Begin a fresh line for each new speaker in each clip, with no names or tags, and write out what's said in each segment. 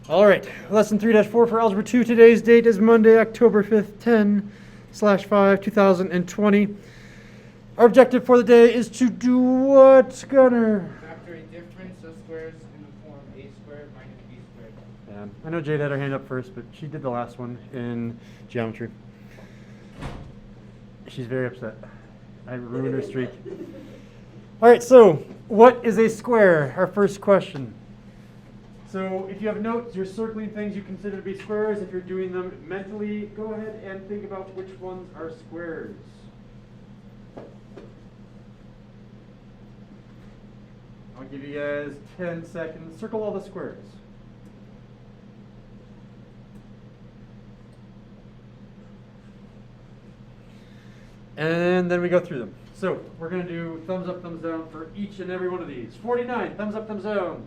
All right, lesson 3-4 for Algebra 2. Today's date is Monday, October 5th, 10/5, 2020. Our objective for the day is to do what, Gunnar?
Factor a difference of squares in the form a squared minus b squared.
Yeah, I know Jade had her hand up first, but she did the last one in geometry. She's very upset. I ruined her streak. All right, so what is a square? Our first question. So if you have notes, you're circling things you consider to be squares. If you're doing them mentally, go ahead and think about which ones are squares. I'll give you guys 10 seconds. Circle all the squares. And then we go through them. So we're going to do thumbs up, thumbs down for each and every one of these. 49, thumbs up, thumbs down.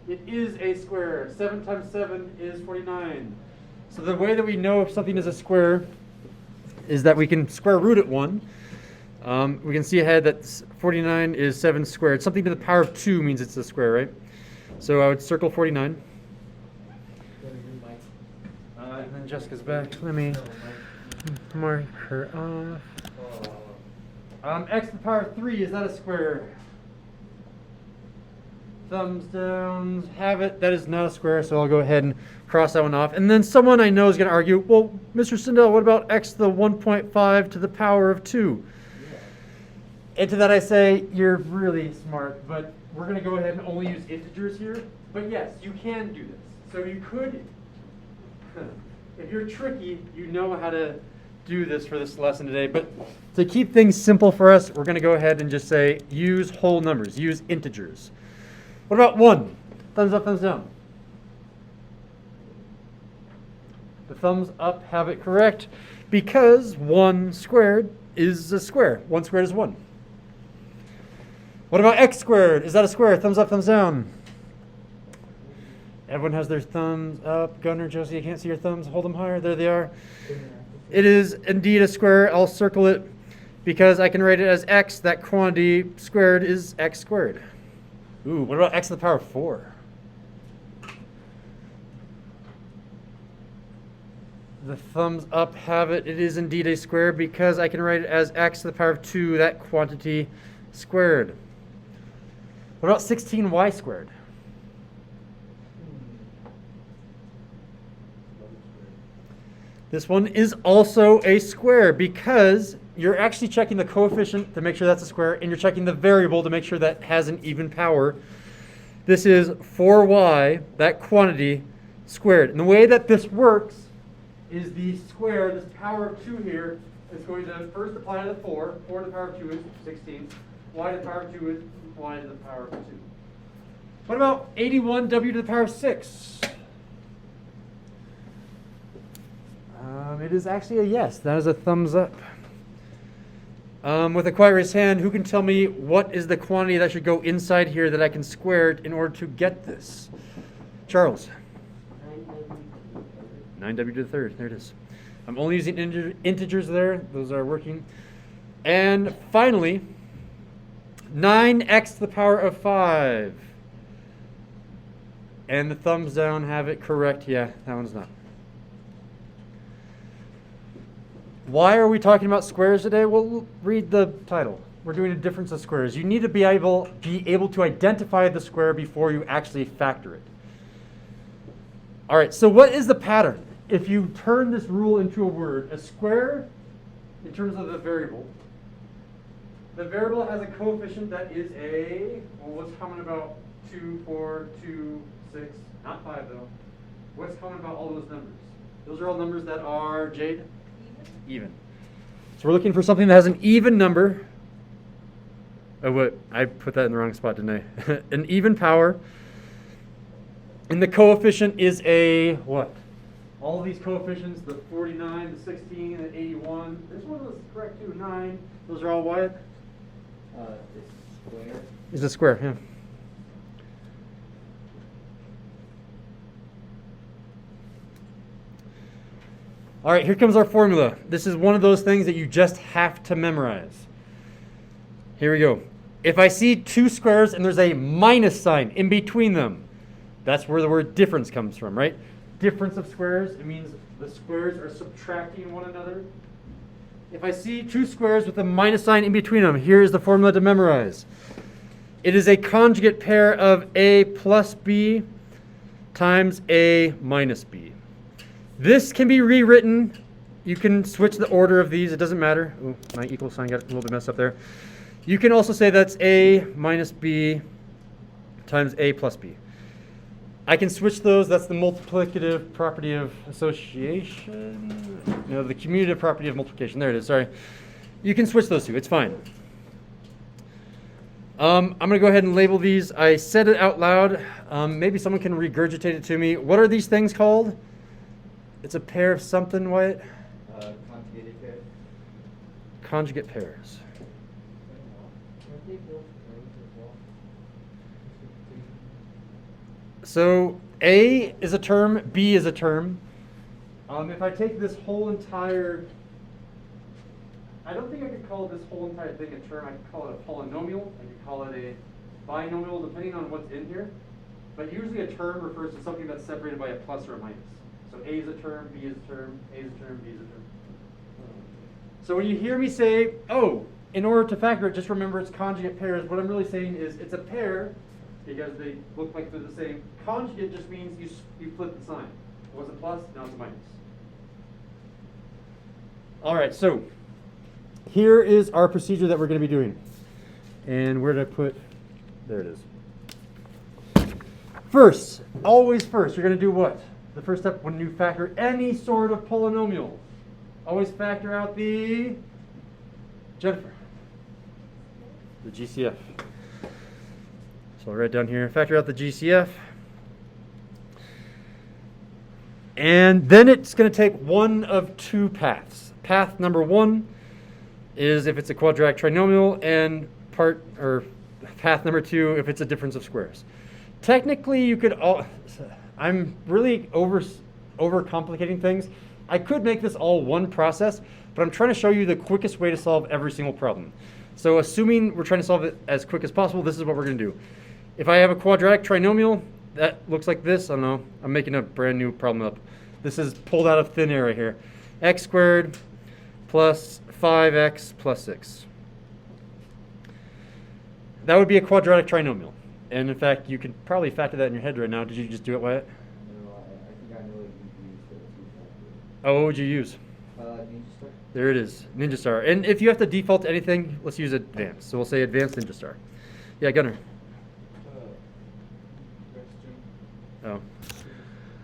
It is a square. 7 times 7 is 49. So the way that we know if something is a square is that we can square root it 1. We can see ahead that 49 is 7 squared. Something to the power of 2 means it's a square, right? So I would circle 49. And then Jessica's back. Let me mark her off. X to the power of 3, is that a square? Thumbs down, have it. That is not a square, so I'll go ahead and cross that one off. And then someone I know is going to argue, well, Mr. Sindel, what about x to the 1.5 to the power of 2? Yeah. And to that I say, you're really smart, but we're going to go ahead and only use integers here. But yes, you can do this. So you could, if you're tricky, you know how to do this for this lesson today. But to keep things simple for us, we're going to go ahead and just say, use whole numbers, use integers. What about 1? Thumbs up, thumbs down. The thumbs up have it correct because 1 squared is a square. 1 squared is 1. What about x squared? Is that a square? Thumbs up, thumbs down. Everyone has their thumbs up. Gunnar, Josie, I can't see your thumbs. Hold them higher. There they are. It is indeed a square. I'll circle it because I can write it as x. That quantity squared is x squared. Ooh, what about x to the power of 4? The thumbs up have it. It is indeed a square because I can write it as x to the power of 2, that quantity squared. What about 16y squared? This one is also a square because you're actually checking the coefficient to make sure that's a square, and you're checking the variable to make sure that has an even power. This is 4y, that quantity, squared. And the way that this works is the square, this power of 2 here, is going to first apply to the 4. 4 to the power of 2 is 16. Y to the power of 2 is y to the power of 2. What about 81w to the power of 6? It is actually a yes. That is a thumbs up. With a quiet raised hand, who can tell me what is the quantity that should go inside here that I can square it in order to get this? Charles. 9w to the third. There it is. I'm only using integers there. Those are working. And finally, 9x to the power of 5. And the thumbs down have it correct. Yeah, that one's not. Why are we talking about squares today? Well, read the title. We're doing a difference of squares. You need to be able to identify the square before you actually factor it. All right, so what is the pattern? If you turn this rule into a word, a square, in terms of the variable has a coefficient that is a, well, what's common about 2, 4, 2, 6, not 5 though. What's common about all those numbers? Those are all numbers that are, Jade? Even. So we're looking for something that has an even number. Oh, what? I put that in the wrong spot, didn't I? An even power. And the coefficient is a what? All of these coefficients, the 49, the 16, and the 81. This one was correct too, 9. Those are all what?
It's square.
It's a square, yeah. All right, here comes our formula. This is one of those things that you just have to memorize. Here we go. If I see two squares and there's a minus sign in between them, That's where the word difference comes from, right? Difference of squares, it means the squares are subtracting one another. If I see two squares with a minus sign in between them, here's the formula to memorize. It is a conjugate pair of a plus b times a minus b. This can be rewritten. You can switch the order of these. It doesn't matter. Ooh, my equal sign got a little bit messed up there. You can also say that's a minus b times a plus b. I can switch those. That's the multiplicative property of association. No, the commutative property of multiplication. There it is. Sorry. You can switch those two. It's fine. I'm going to go ahead and label these. I said it out loud. Maybe someone can regurgitate it to me. What are these things called? It's a pair of something, Wyatt?
Conjugated pairs.
Conjugate pairs. So A is a term, B is a term. If I take this whole entire, I don't think I could call this whole entire thing a term. I could call it a polynomial. I could call it a binomial, depending on what's in here. But usually a term refers to something that's separated by a plus or a minus. So A is a term, B is a term, A is a term, B is a term. So when you hear me say, oh, in order to factor it, just remember it's conjugate pairs. What I'm really saying is it's a pair because they look like they're the same. Conjugate just means you flip the sign. It was a plus, now it's a minus. All right, so here is our procedure that we're going to be doing. And where did I put? There it is. First, always first, you're going to do what? The first step when you factor any sort of polynomial. Always factor out the, Jennifer, the GCF. So I'll write down here, factor out the GCF. And then it's going to take one of two paths. Path number one is if it's a quadratic trinomial, and path number two if it's a difference of squares. Technically, you could I'm really overcomplicating things. I could make this all one process, but I'm trying to show you the quickest way to solve every single problem. So assuming we're trying to solve it as quick as possible, this is what we're going to do. If I have a quadratic trinomial that looks like this, I don't know, I'm making a brand new problem up. This is pulled out of thin air right here. X squared plus 5x plus 6. That would be a quadratic trinomial. And in fact, you could probably factor that in your head right now. Did you just do it, Wyatt?
No, I think I know what you used it.
Oh, what would you use?
Ninja Star.
There it is, Ninja Star. And if you have to default to anything, let's use advanced. So we'll say advanced Ninja Star. Yeah, Gunnar. Oh,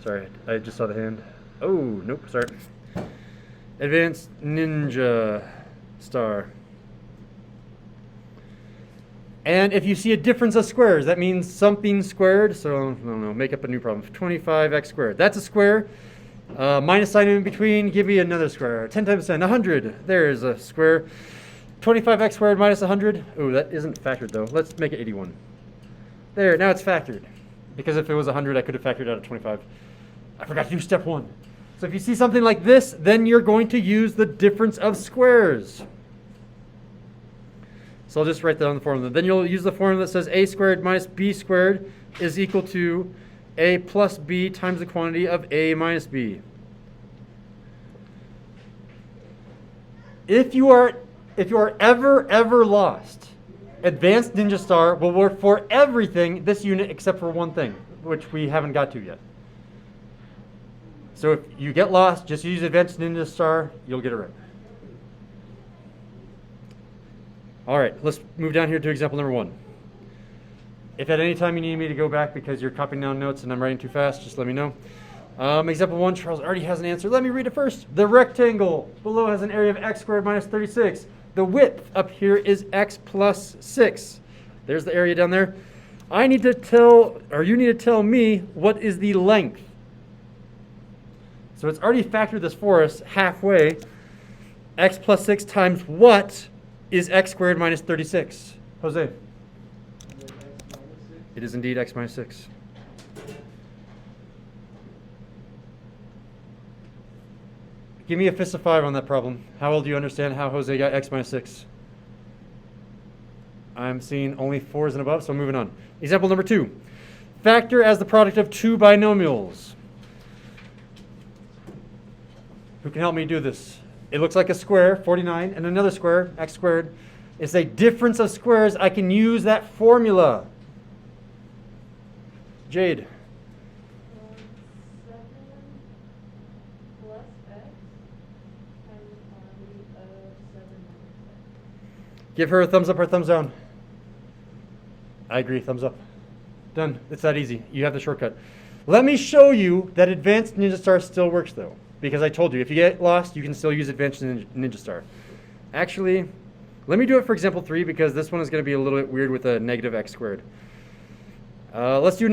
sorry, I just saw the hand. Oh, nope, sorry. Advanced Ninja Star. And if you see a difference of squares, that means something squared. So, I don't know, make up a new problem. 25x squared. That's a square. Minus sign in between, give me another square. 10 times 10, 100. There's a square. 25x squared minus 100. Oh, that isn't factored, though. Let's make it 81. There, now it's factored. Because if it was 100, I could have factored out of 25. I forgot to do step one. So if you see something like this, then you're going to use the difference of squares. So I'll just write that on the formula. Then you'll use the formula that says a squared minus b squared is equal to a plus b times the quantity of a minus b. If you are ever lost, Advanced Ninja Star will work for everything this unit except for one thing, which we haven't got to yet. So if you get lost, just use Advanced Ninja Star, you'll get it right. All right, let's move down here to example number 1. If at any time you need me to go back because you're copying down notes and I'm writing too fast, just let me know. Example 1, Charles already has an answer. Let me read it first. The rectangle below has an area of x squared minus 36. The width up here is x plus 6. There's the area down there. You need to tell me what is the length. So it's already factored this for us halfway. X plus 6 times what is x squared minus 36? Jose. It is indeed x minus 6. Give me a fist of 5 on that problem. How well do you understand how Jose got x minus 6? I'm seeing only 4s and above, so I'm moving on. Example number 2. Factor as the product of two binomials. Who can help me do this? It looks like a square, 49, and another square, x squared. It's a difference of squares. I can use that formula. Jade.
7 plus x times the root of 7 minus x.
Give her a thumbs up or thumbs down. I agree, thumbs up. Done. It's that easy. You have the shortcut. Let me show you that Advanced Ninja Star still works though. Because I told you, if you get lost, you can still use Advanced Ninja Star. Actually, let me do it for example 3 because this one is going to be a little bit weird with a negative x squared. Let's do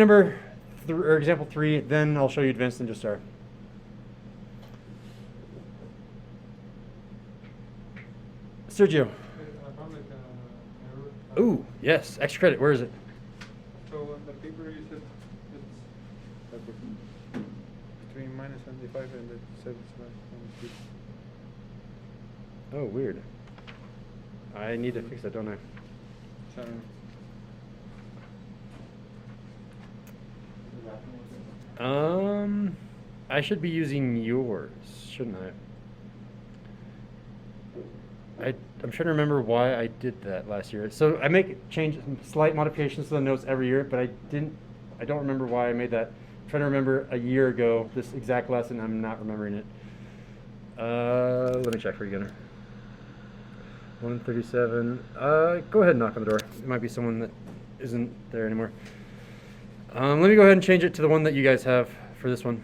example 3, then I'll show you Advanced Ninja Star. Sergio.
I found like an error.
Ooh, yes, extra credit. Where is it?
So on the paper you said it's like between minus 75 and the 75 minus 3.
Oh, weird. I need to fix that, don't I?
So,
I should be using yours, shouldn't I? I'm trying to remember why I did that last year. So I make slight modifications to the notes every year, but I don't remember why I made that. I'm trying to remember a year ago this exact lesson. I'm not remembering it. Let me check for you again. 137. Go ahead and knock on the door. It might be someone that isn't there anymore. Let me go ahead and change it to the one that you guys have for this one.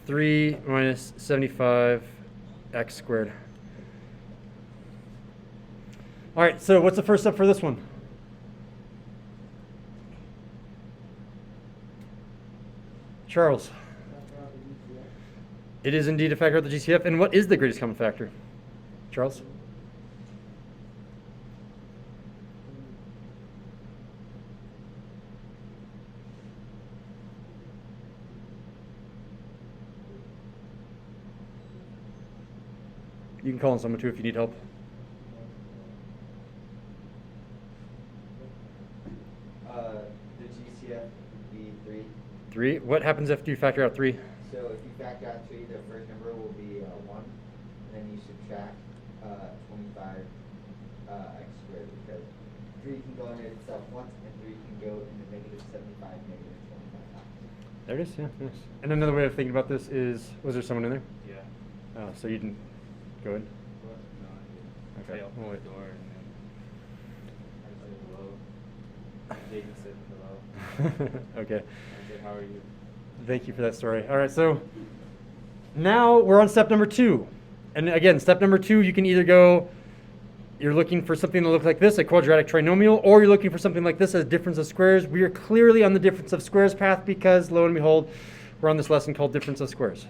3 minus 75 x squared. All right, so what's the first step for this one? Charles. It is indeed a factor of the GCF. And what is the greatest common factor? Charles? You can call on someone too if you need help.
The GCF would be 3.
3. What happens after you factor out 3?
So if you factor out 3, the first number will be 1, and then you subtract 25 x squared because 3 can go in it itself once, and 3 can go into negative 75, negative 25 times.
There it is, yeah, nice. And another way of thinking about this is, was there someone in there?
Yeah.
Oh, so you didn't go in?
What? No, I didn't.
Okay.
I opened
We'll wait.
the door and then I said hello. Jaden said hello.
Okay.
I said, how are you?
Thank you for that story. All right, so now we're on step number 2. And again, step number 2, you can either go, you're looking for something that looks like this, a quadratic trinomial, or you're looking for something like this, a difference of squares. We are clearly on the difference of squares path because, lo and behold, we're on this lesson called difference of squares.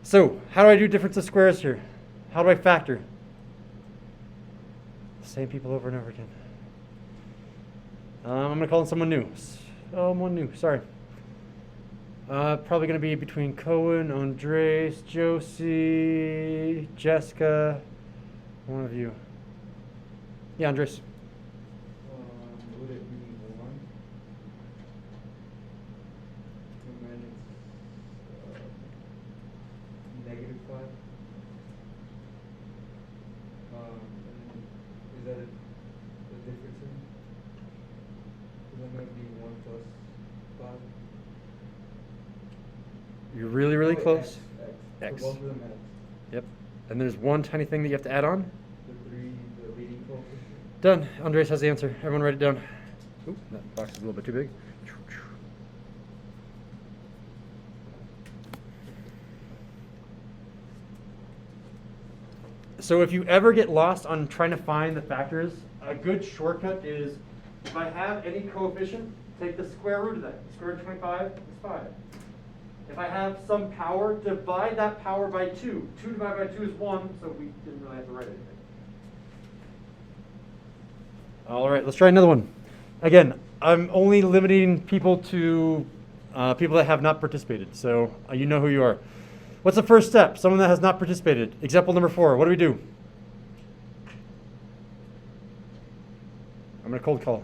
So, how do I do difference of squares here? How do I factor? Same people over and over again. I'm going to call in someone new. Someone new, sorry. Probably going to be between Cohen, Andres, Josie, Jessica, one of you. Yeah, Andres.
would it be 1 minus negative 5? And is that the difference in? Then that would be 1 plus 5.
You're really, really
Oh,
close.
X.
X.
So both of them X.
Yep. And there's one tiny thing that you have to add on.
The leading coefficient.
Done. Andres has the answer. Everyone write it down. Oop, that box is a little bit too big. So if you ever get lost on trying to find the factors, a good shortcut is if I have any coefficient, take the square root of that. The square root of 25 is 5. If I have some power, divide that power by 2. 2 divided by 2 is 1, so we didn't really have to write anything. All right, let's try another one. Again, I'm only limiting people to people that have not participated, so you know who you are. What's the first step? Someone that has not participated. Example number 4. What do we do? I'm going to cold call.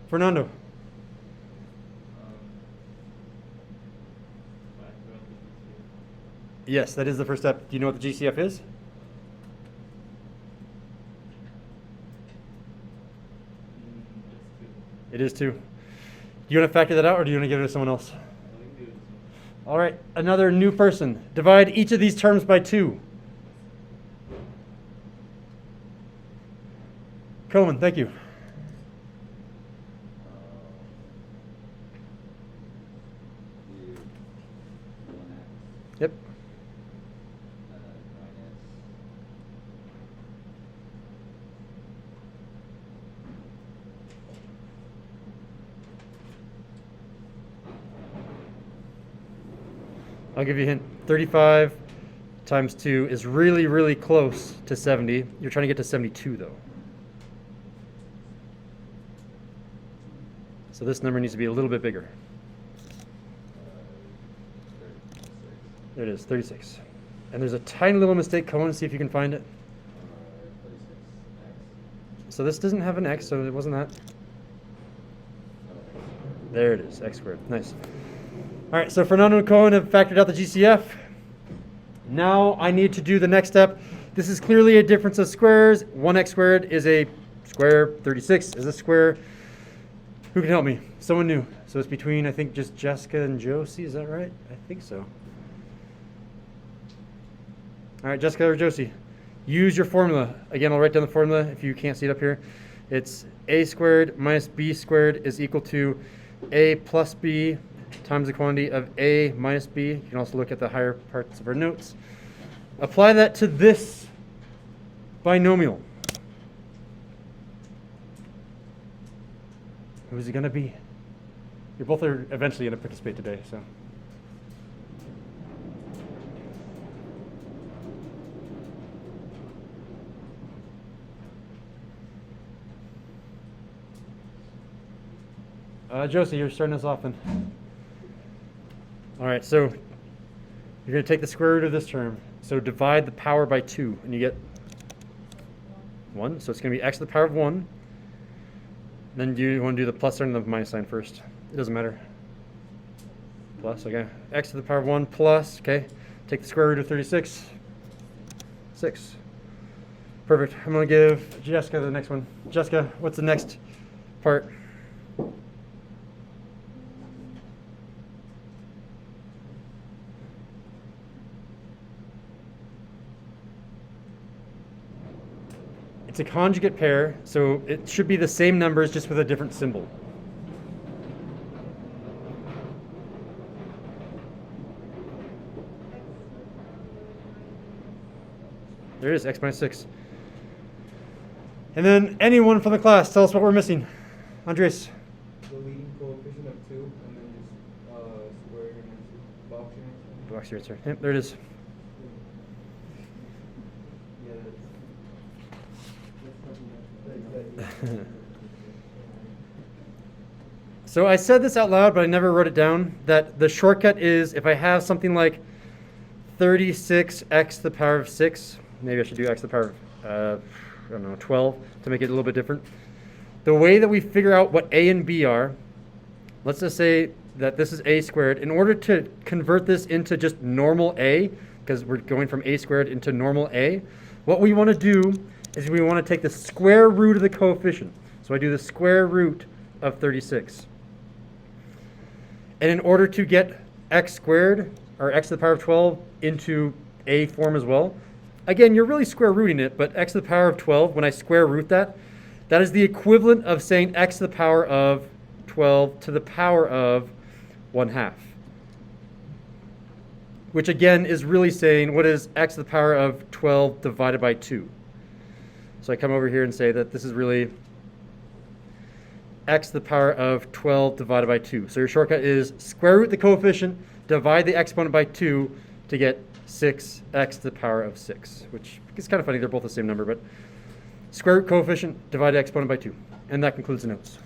Fernando.
Factor out the GCF.
Yes, that is the first step. Do you know what the GCF is?
Just 2.
It is 2. Do you want to factor that out, or do you want to give it to someone else?
I think do this one.
All right, another new person. Divide each of these terms by 2. Coleman, thank you. Yep. I'll give you a hint. 35 times 2 is really, really close to 70. You're trying to get to 72, though. So this number needs to be a little bit bigger. There it is, 36. And there's a tiny little mistake, Cohen. See if you can find it. So this doesn't have an x, so it wasn't that. There it is, x squared. Nice. All right, so Fernando and Cohen have factored out the GCF. Now I need to do the next step. This is clearly a difference of squares. 1x squared is a square. 36 is a square. Who can help me? Someone new. So it's between, I think, just Jessica and Josie. Is that right? I think so. All right, Jessica or Josie, use your formula. Again, I'll write down the formula if you can't see it up here. It's a squared minus b squared is equal to a plus b times the quantity of a minus b. You can also look at the higher parts of our notes. Apply that to this binomial. Who is it going to be? You both are eventually going to participate today, so. Josie, you're starting us off then. All right, so you're going to take the square root of this term. So divide the power by 2, and you get 1. So it's going to be x to the power of 1. Then you want to do the plus sign and the minus sign first. It doesn't matter. Plus, okay. X to the power of 1 plus, okay. Take the square root of 36. 6. Perfect. I'm going to give Jessica the next one. Jessica, what's the next part? It's a conjugate pair, so it should be the same numbers just with a different symbol. There it is, x minus 6. And then anyone from the class, tell us what we're missing. Andres.
The leading coefficient of 2, and then just square your answer, box your answer.
Box your answer. Yep, there it is.
Yeah,
So I said this out loud, but I never wrote it down, that the shortcut is if I have something like 36x to the power of 6, maybe I should do x to the power of, I don't know, 12 to make it a little bit different. The way that we figure out what a and b are, let's just say that this is a squared. In order to convert this into just normal a, because we're going from a squared into normal a, what we want to do is we want to take the square root of the coefficient. So I do the square root of 36. And in order to get x squared, or x to the power of 12, into a form as well, again, you're really square rooting it, but x to the power of 12, when I square root that, that is the equivalent of saying x to the power of 12 to the power of 1/2. Which again is really saying what is x to the power of 12 divided by 2. So I come over here and say that this is really x to the power of 12 divided by 2. So your shortcut is square root the coefficient, divide the exponent by 2 to get 6x to the power of 6, which is kind of funny. They're both the same number, but square root coefficient, divide the exponent by 2. And that concludes the notes.